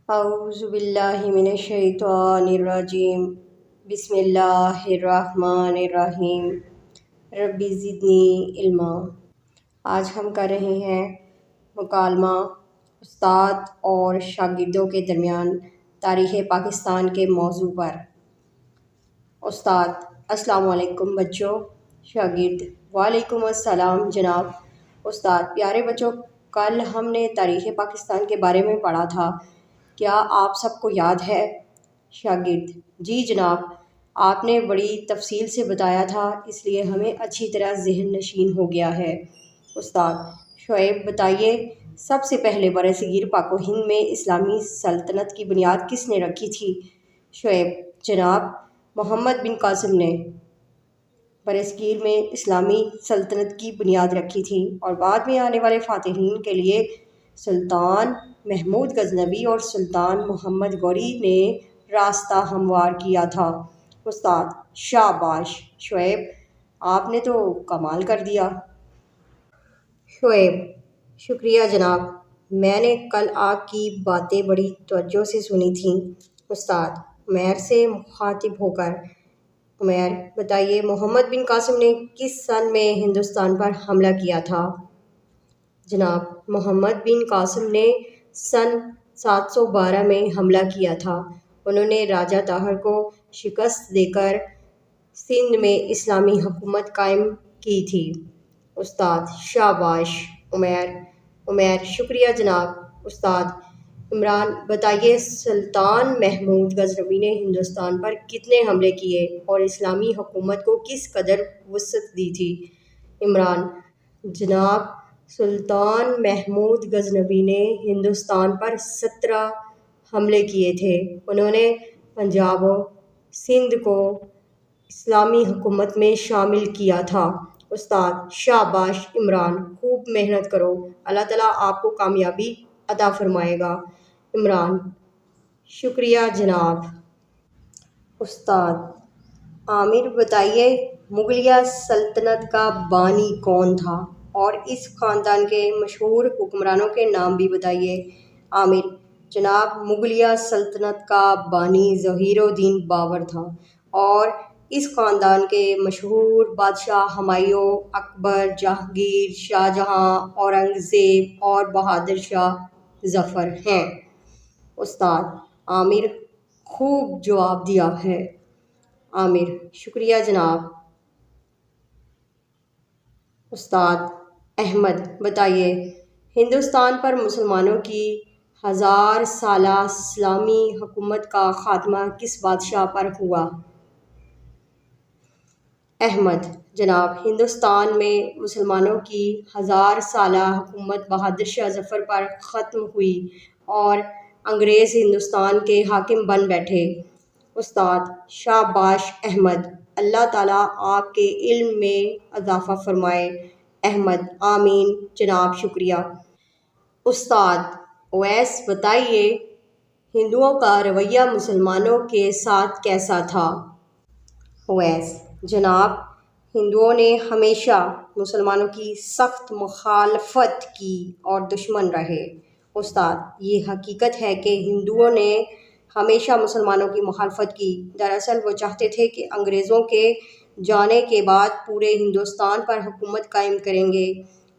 اعوذ باللہ من الشیطان الرجیم بسم اللہ الرحمن الرحیم رب زدنی علما۔ آج ہم کر رہے ہیں مکالمہ استاد اور شاگردوں کے درمیان تاریخ پاکستان کے موضوع پر۔ استاد: السلام علیکم بچوں۔ شاگرد: وعلیکم السلام جناب۔ استاد: پیارے بچوں، کل ہم نے تاریخ پاکستان کے بارے میں پڑھا تھا، کیا آپ سب کو یاد ہے؟ شاگرد: جی جناب، آپ نے بڑی تفصیل سے بتایا تھا، اس لیے ہمیں اچھی طرح ذہن نشین ہو گیا ہے۔ استاد: شعیب بتائیے، سب سے پہلے برصغیر پاک و ہند میں اسلامی سلطنت کی بنیاد کس نے رکھی تھی؟ شعیب: جناب محمد بن قاسم نے برصغیر میں اسلامی سلطنت کی بنیاد رکھی تھی، اور بعد میں آنے والے فاتحین کے لیے سلطان محمود غزنوی اور سلطان محمد غوری نے راستہ ہموار کیا تھا۔ استاد: شاباش شعیب، آپ نے تو کمال کر دیا۔ شعیب: شکریہ جناب، میں نے کل آپ کی باتیں بڑی توجہ سے سنی تھیں۔ استاد عمیر سے مخاطب ہو کر: عمیر بتائیے، محمد بن قاسم نے کس سن میں ہندوستان پر حملہ کیا تھا؟ جناب محمد بن قاسم نے سن 712 میں حملہ کیا تھا۔ انہوں نے راجہ طاہر کو شکست دے کر سندھ میں اسلامی حکومت قائم کی تھی۔ استاد: شاباش عمیر۔ عمیر: شکریہ جناب۔ استاد عمران بتائیے، سلطان محمود غزنوی نے ہندوستان پر کتنے حملے کیے اور اسلامی حکومت کو کس قدر وسعت دی تھی؟ عمران: جناب سلطان محمود غزنوی نے ہندوستان پر 17 حملے کیے تھے۔ انہوں نے پنجاب و سندھ کو اسلامی حکومت میں شامل کیا تھا۔ استاد: شاباش عمران، خوب محنت کرو، اللہ تعالیٰ آپ کو کامیابی عطا فرمائے گا۔ عمران: شکریہ جناب۔ استاد عامر بتائیے، مغلیہ سلطنت کا بانی کون تھا اور اس خاندان کے مشہور حکمرانوں کے نام بھی بتائیے۔ عامر: جناب مغلیہ سلطنت کا بانی ظہیر الدین بابر تھا، اور اس خاندان کے مشہور بادشاہ ہمایوں، اکبر، جہانگیر، شاہجہاں، اورنگزیب اور بہادر شاہ ظفر ہیں۔ استاد عامر: خوب جواب دیا ہے۔ عامر: شکریہ جناب۔ استاد احمد بتائیے، ہندوستان پر مسلمانوں کی 1000 سالہ اسلامی حکومت کا خاتمہ کس بادشاہ پر ہوا؟ احمد: جناب ہندوستان میں مسلمانوں کی 1000 سالہ حکومت بہادر شاہ ظفر پر ختم ہوئی اور انگریز ہندوستان کے حاکم بن بیٹھے۔ استاد شاباش احمد، اللہ تعالیٰ آپ کے علم میں اضافہ فرمائے۔ احمد: آمین جناب، شکریہ۔ استاد اویس بتائیے، ہندوؤں کا رویہ مسلمانوں کے ساتھ کیسا تھا؟ اویس: جناب ہندوؤں نے ہمیشہ مسلمانوں کی سخت مخالفت کی اور دشمن رہے۔ استاد: یہ حقیقت ہے کہ ہندوؤں نے ہمیشہ مسلمانوں کی مخالفت کی، دراصل وہ چاہتے تھے کہ انگریزوں کے جانے کے بعد پورے ہندوستان پر حکومت قائم کریں گے۔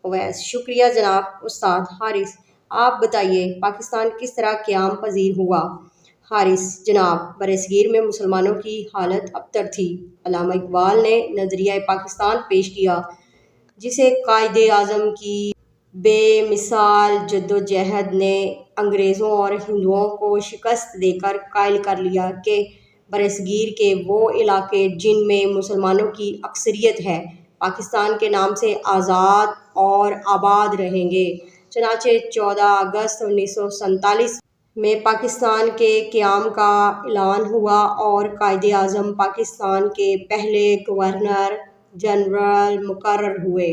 اویس: شکریہ جناب۔ استاد حارث: آپ بتائیے، پاکستان کس طرح قیام پذیر ہوا؟ حارث: جناب برصغیر میں مسلمانوں کی حالت ابتر تھی۔ علامہ اقبال نے نظریہ پاکستان پیش کیا، جسے قائد اعظم کی بے مثال جدوجہد نے انگریزوں اور ہندوؤں کو شکست دے کر قائل کر لیا کہ برصغیر کے وہ علاقے جن میں مسلمانوں کی اکثریت ہے، پاکستان کے نام سے آزاد اور آباد رہیں گے۔ چنانچہ 14 اگست 1947 میں پاکستان کے قیام کا اعلان ہوا اور قائد اعظم پاکستان کے پہلے گورنر جنرل مقرر ہوئے۔